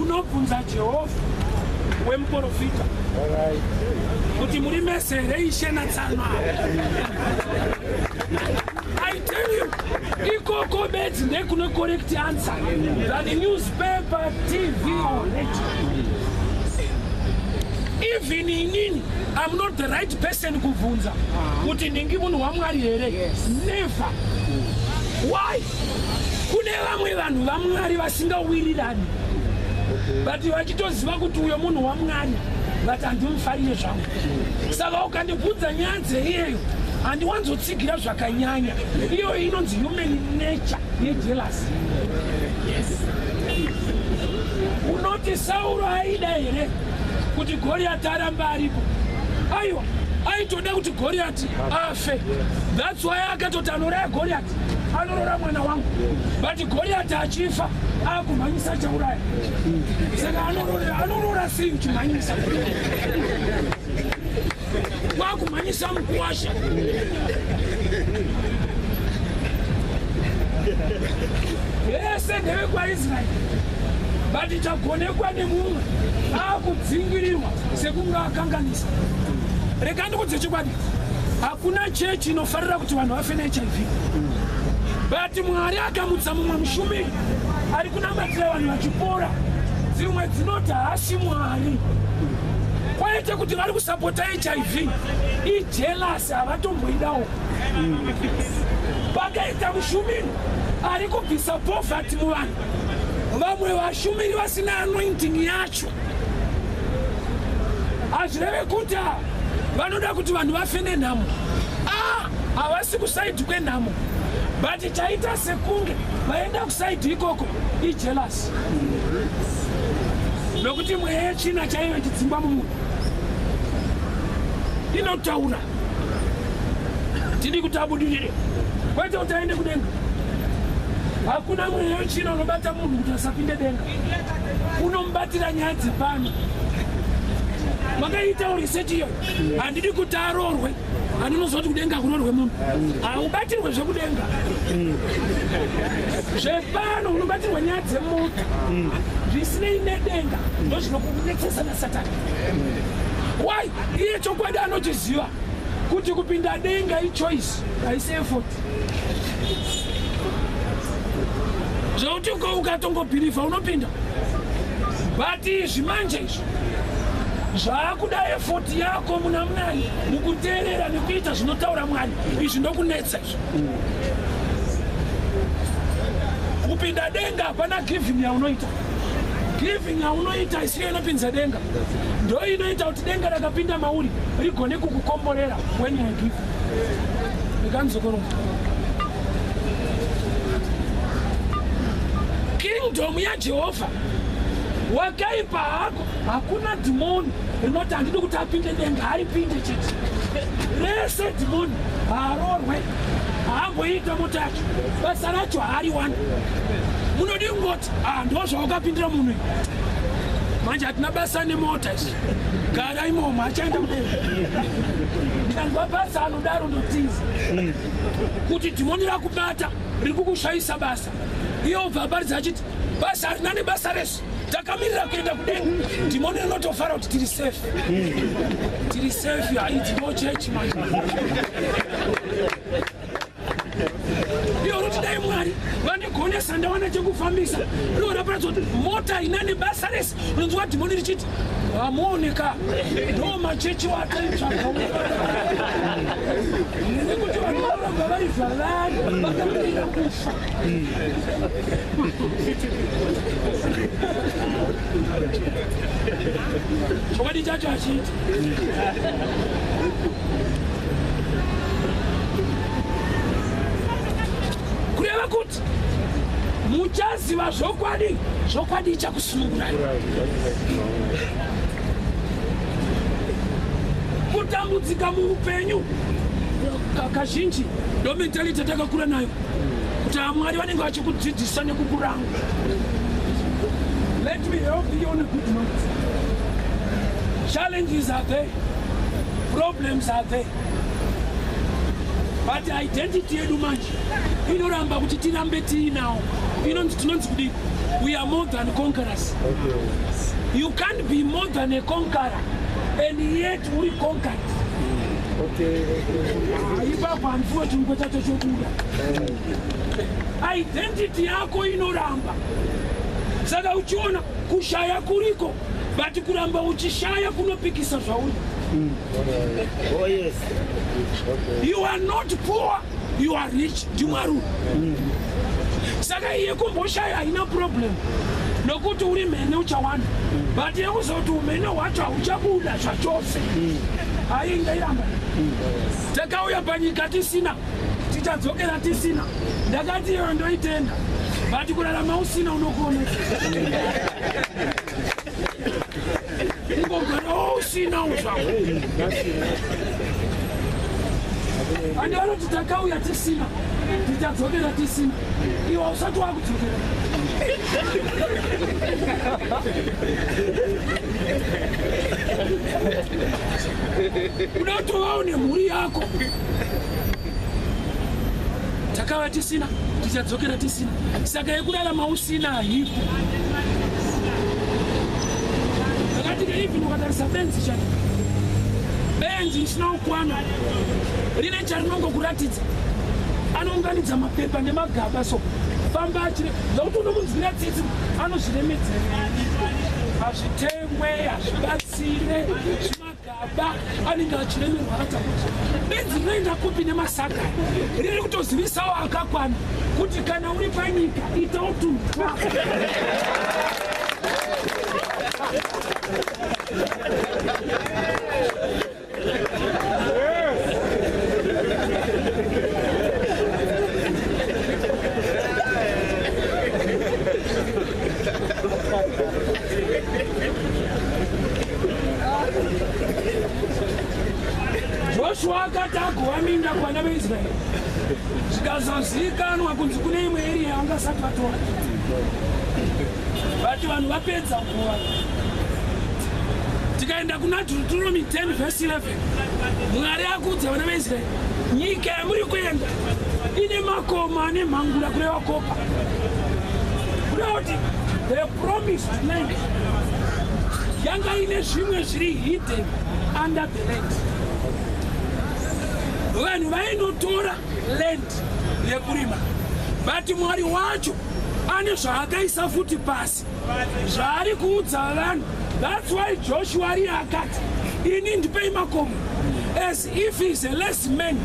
Unobvunza Jehovha wemuprofita kuti muri mese here Ishe natsanwa. I tell you, ikoko bedzi ndekuno correct answer than newspaper, TV or radio. Even inini, I'm not the right person kuvunza kuti ndingi munhu waMwari here. Never. Why? Kune vamwe vanhu vaMwari vasingawirirani, but vachitoziva kuti uyo munhu waMwari vati handimufarire zvangu. Saka ukandibvunza nyadze iyeyo handiwanzotsigira zvakanyanya. Iyo inonzi human nature yejealousy. Unoti Sauro aida here kuti Goliath aramba aripo. Aiwa, aitoda kuti Goliath afe. That's why akatoti anoraya Goliath anorora mwana wangu. But Goliath achifa akumhanyisa chauraya. Saka anorora sei uchimhanyisa? Wakumhanyisa mukuwasha. Yese ndewe kwaIsraeri. But chagonekwa nemumwe akudzingirirwa sekunge akanganisa. Rega ndikudze chokwadi, hakuna chechi inofarira kuti vanhu vafe neHIV. But Mwari akamutsa mumwe mushumiri ari kunamatira vanhu vachipora. Dzimwe dzinoti haasi Mwari. Kwaite kuti vari kusapota HIV, ijealous, havatomboidawo. Pakaita mushumiri ari kubvisa poverty muvanhu, vamwe vashumiri vasina anointing yacho. Hazvireve kuti vanoda kuti vanhu vafe nenhamo. Havasi kusaidi kwenhamo, but chaita sekunge vaenda kusaidi ikoko ijealous. Nokuti mweya yechina chaiyo ichidzingwa mumunhu inotaura tiri kuti abudirire, kwete kuti aende kudenga. Hakuna mweya yechina unobata munhu kuti asapinde denga, unomubatira nyaya dzepano. Makaita research iyo, handidi kuti arorwe, handinozoti kudenga kurorwe munhu. Haubatirwe zvekudenga. Zvepano unobatirwa nyaya dzemoto. Zvisinei nedenga ndozvinokudetsesa naSatani. Why? Iye chokwadi anochiziva kuti kupinda denga ichoice, haisi effort. Zvekuti ukatongobhirivha unopinda, but izvi manje izvi zvakuda effort yako muna Mwari mukuteerera nekuita zvinotaura Mwari. Izvi ndokunetsa izvi. Kupinda denga hapana giving yaunoita. Giving yaunoita isiyo inopinza denga ndo inoita kuti denga rakapinda mauri rigone kukukomborera when you give. Ikanzokoronga kingdom yaJehovha wakaipa hako, hakuna demoni rinoti handidi kuti apinde denga, haripinde chete. Rese demoni haarorwe, haamboita mutacho, basa racho haariwana. Munodi kungoti ndozvaukapindira munhu. Manje hatina basa nemota isi. Gara imomo achaenda mudenga. Ndikanzwa basa anodaro ndotiza kuti dhimoni rakubata riri kukushayisa basa. Iye obva aparidza achiti basa harina nebasa resu, takamirira kuenda kudenga. Dhimoni rinotofara kuti tiri safe. Tiri safe, haiti no church manje. Iyo ruti dai Mwari vandigonesa ndawana chipfuta chekufambisa rinoratidza kuti mota inani basa rese unonzwa dhimoni richiti hamuoneka ndo machechi wataitsvaka nekuti vanhu varamba vaivhalani vakamirira kufa. chokwadi chacho hachiiti kureva kuti muchaziva zvokwadi chakusunungurai. Kutambudzika muupenyu kazhinji ndo mentality takakura nayo kuti Mwari vanenge vachikudzidzisa nekukuranga. Let me help you on a good note. Challenges are there, problems are there, but identity yedu manje inoramba kuti tirambe tiinawo. Tinonzi kuti we are more than conquerors. You can't be more than a conqueror and yet we conquered. Ipapo handiwe chingwa chacho chokuda. Identity yako inoramba. Saka uchiona kushaya kuriko, but kuramba uchishaya kunopikisa zvauri. Oh yes. You are not poor, you are rich. Jumaru. Saka iye kumboshaya haina problem. Nokuti uri mene uchawana. But yekuzoti umene wacho uchabuda zvachose. Hainga iramba. Takauya panyika tisina, tichadzokera tisina. Ndakati iyo ndoitenda. But kurarama usina unokuoneka. Ngogara usina uzvawo. Andi vanoti takauya tisina, tichadzokera tisina. Iwe usati wakudzokera. Unotovawo nemhuri yako. Takauya tisina, tichadzokera tisina. Saka yekurarama usina haiko. Akati even ukatarisa benzi chake. Benzi isina ukwana. Rine charinongokuratidza. Anounganidza mapepa nemagaba so. Famba achire, zvokuti unomunzwira tsitsi anozviremedzera. Hazvitengwe, hazvibatsire, zvimagaba anenge achiremerwa akatakuti. Benzi rinoenda kupi nemasaga. Riri kutozivisawo akakwana kuti kana uri panyika itawo tunhu. Joshua akati agovaminda kuvana veIsraeri zvikazozivikanwa kunzi kune imwe eri yaangasati vatora, vati vanhu vapedza nguva. Tikaenda kuna Deuteronomy 10 verse 11, Mwari akuudza vana veIsraeri, nyika yamuri kuenda ine makomo ane mhangura kureva kopa. Kureva kuti the promised land yanga ine zvimwe zviri hidden under the land. Vanhu vainotora land yekurima, but Mwari wacho ane zvaakaisa futi pasi zvaari kuudza vanhu. That's why Joshua akati, ini ndipei makomo, as if he's a less man,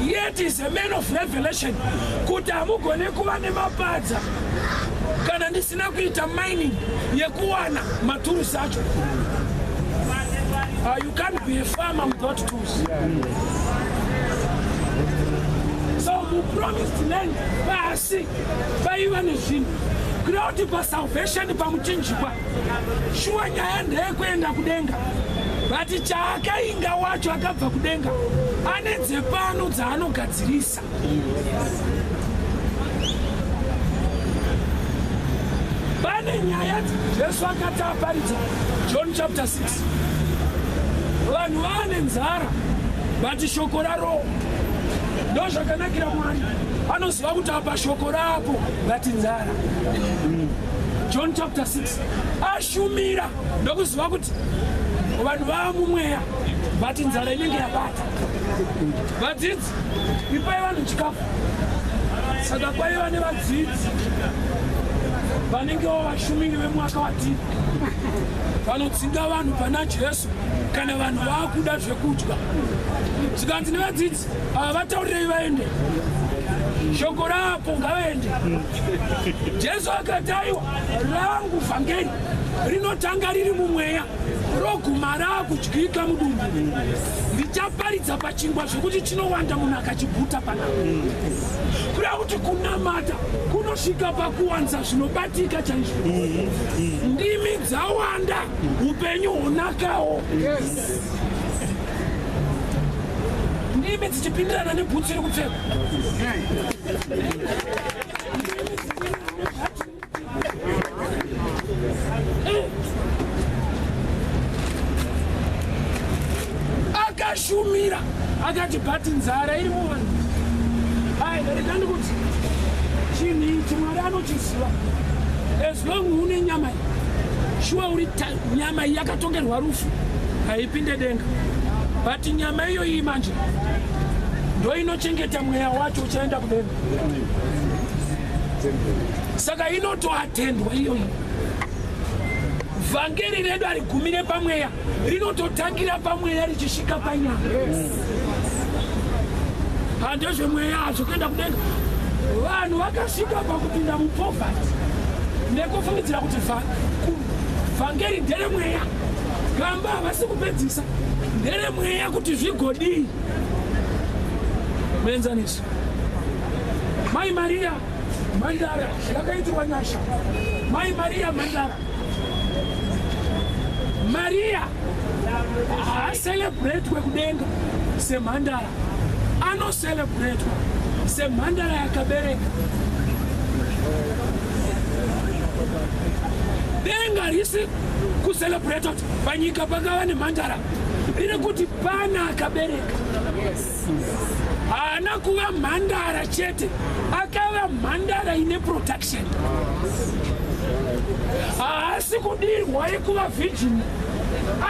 yet he's a man of revelation, kuti hamugone kuva nemapadza kana ndisina kuita mining yekuwana maturusi acho. You can't be a farmer without tools. So mu promised land pasi paiva nezvinhu kuda kuti pasalvation pamuchinjikwa shuwa nyaya ndeyekuenda kudenga, but chaakainga wacho akabva kudenga ane dzepano dzaanogadzirisa. Pane nyaya Jesu akati aparidza John chapter 6, vanhu vaane nzara but shoko raro ndo zvakanakira Mwari. Anoziva kuti apa shoko rapo ngati nzara. John chapter 6 ashumira ndokuziva kuti vanhu vava mumweya but nzara inenge yabata. Vadzidzi ipai vanhu chikafu, saka kwaiva nevadzidzi vanenge vashumiri vemwaka watiri vanotsinga vanhu pana Jesu kana vanhu vakuda zvekudya. Zikanzi nevadzidzi ava vataurirei vaende, shoko rapo ngavaende. Jesu akati aiwa, rangu vhangeri rinotanga riri mumweya roguma raakudyika mudumbu. Ndichaparidza pachingwa zvokuti chinowanda munhu akachibhuta panapa. Kuda kuti kunamata kunosvika pakuwanza zvinobatika chaizvo. Ndimi dzawanda, upenyu hunakawo. Ndimi dzichipindirana nebhutsu riri kupfeka. Akashumira akati bhati nzara iri muvanhu. Hai, ndarekani kuti chinhu ichi Mwari anochiziva. As long une nyama iyi, shuwa uri nyama iyi yakatongerwa rufu, haipinde denga. But nyama iyo iyi manje ndo inochengeta mweya wacho uchaenda kudenga. Saka inotoatendwa iyoyi. Vhangeri redu harigumire pamweya, rinototangira pamweya richisvika panyama. Handezvemweya hazvokuenda kudenga. Vanhu vakasvika pakupinda mupovhati nekufungidzira kuti vhangeri nderemweya. Gamba havasi kupedzisa, nderemweya kuti zvigodii. Muenzaniso Mai Maria Mandara yakaitirwa nyasha. Mai Maria Mandara, Maria haacelebratewe kudenga semhandara, anocelebratewa semhandara yakabereka. Denga risi kucelebrate kuti panyika pakava nemhandara, riri kuti pana akabereka. Haana kuva mhandara chete, akava mhandara ine protection. Haasi kudirwa kuva virgin.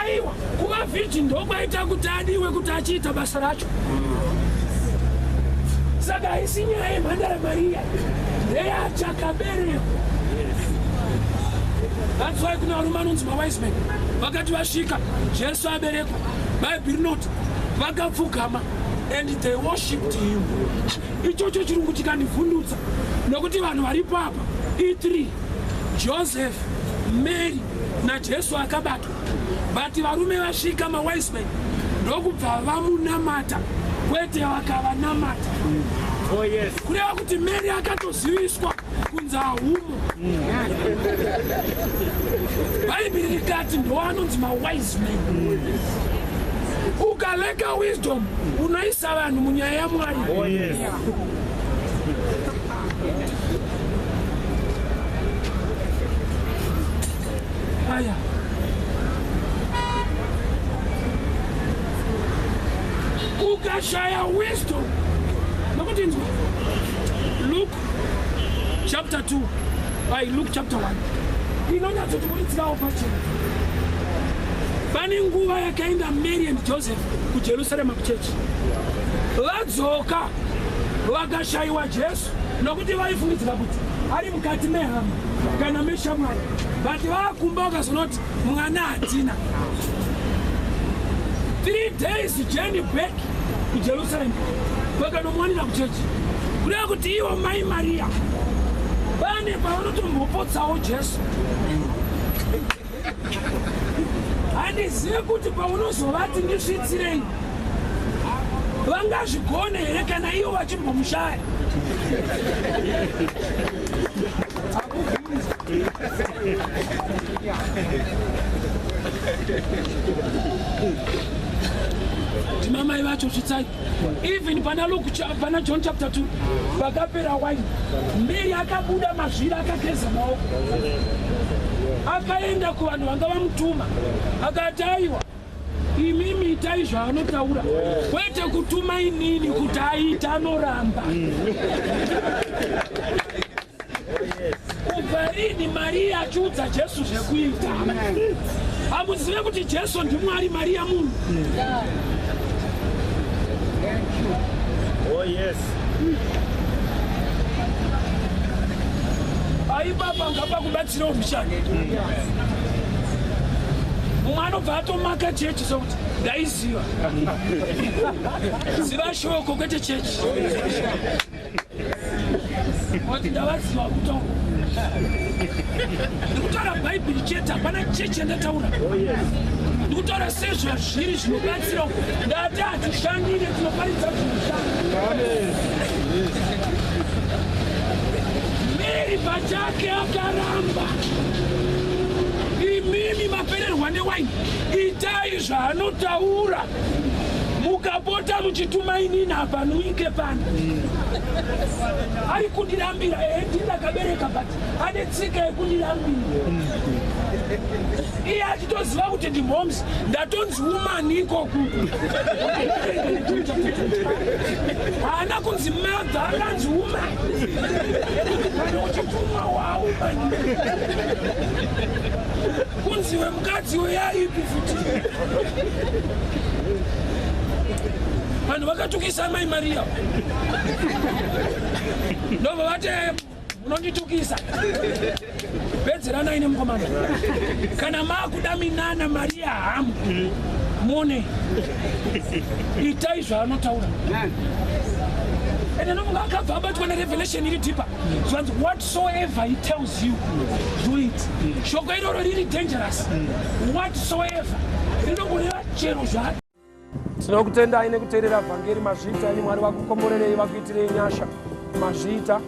Aiwa, kuva virgin ndokwaita kuti adiwe kuti achiita basa racho. Saka haisi nyaya yemhandara Maria, ndeyachakaberekwa. That's why kuna varume anonzi mawise men vakati vasvika Jesu aberekwa, Bible rinoti vakapfugama and they worshipped him. Ichocho chirungu chikandivhundutsa nokuti vanhu varipo apa i3, Joseph, Mary naJesu akabatwa. But varume vasvika mawise men ndokubva vamunamata, kwete vakavanamata. Oh yes. Kureva kuti Mary akatoziviswa kunzi ahumo. Bhaibheri rikati ndoanonzi mawise men. Ukaleka wisdom unoisa vanhu munyaya yaMwari. Oh yes. Aya. Ukashaya wisdom. Nokuti nzwa. Luke chapter 2. Luke chapter 1. Inonyatsoti kulitsirawo pachena. Pane nguva yakaenda Mary and Joseph kuJerusarema kuchechi. Vadzoka vakashayiwa Jesu nokuti vaifungidzira kuti ari mukati mehama kana meshamwari. But vakumba vakazonoti mwana hatina. 3 days journey back kuJerusarema vakanomwanira kuchechi. Kureva kuti ivo Mai Maria pane pavanotombopotsawo Jesu. Handizivi kuti paunozovati ndisvitsirei vangazvigone here kana ivo vachimbomushaya. Timamai vacho svitsai. Even pana John chapter 2 vakapera wine, Mary akabuda mazviri akageza maoko, akaenda kuvanhu vanga vamutuma akati aiwa imimi itai zvaanotaura, kwete kutuma inini kuti aita anoramba. Kubva rini Maria achiudza Jesu zvekuita? Hamuzive kuti Jesu ndiMwari, Maria munhu. Oh yes. aibaba ngapa kubatsira umushando umwana obva atomaka chechi sokuti ndaiziva ziva shoko kwete chechi wati ndavaziva kutongo ndikutaura bhaibheri chete hapana chechi yandataura ndikutaura sezvo zviri zvinobatsira ndati hatishandire tinoparidza zvinoshanda Mary pachake akaramba imimi mapererwa newaini itai zvaanotaura mukapota muchituma inini apa nuike pano ari kundirambira ndindakabereka but ane tsika yekundirambira iye achitoziva kuti ndimhomes ndatonzi umani ikoku haana kunzi madha akanzi umani kana uchitumwa waumani kunziwe mukadzi weyaipi futi vanhu vakatukisa mai Maria ndobva vati munonditukisa pedzeranai nemukomana kana maakuda minana Maria hamu mone itai zvaanotaura and nomunga akabva abatwa nerevelation iri dhipa zvanzi whatsoever he tells you do it shoko iroro riri dangerous whatsoever rinongoreva chero zvake. Tinokutendai nekuteerera vhangeri mazvita ini Mwari vakukomborerei vakuitirei nyasha mazvita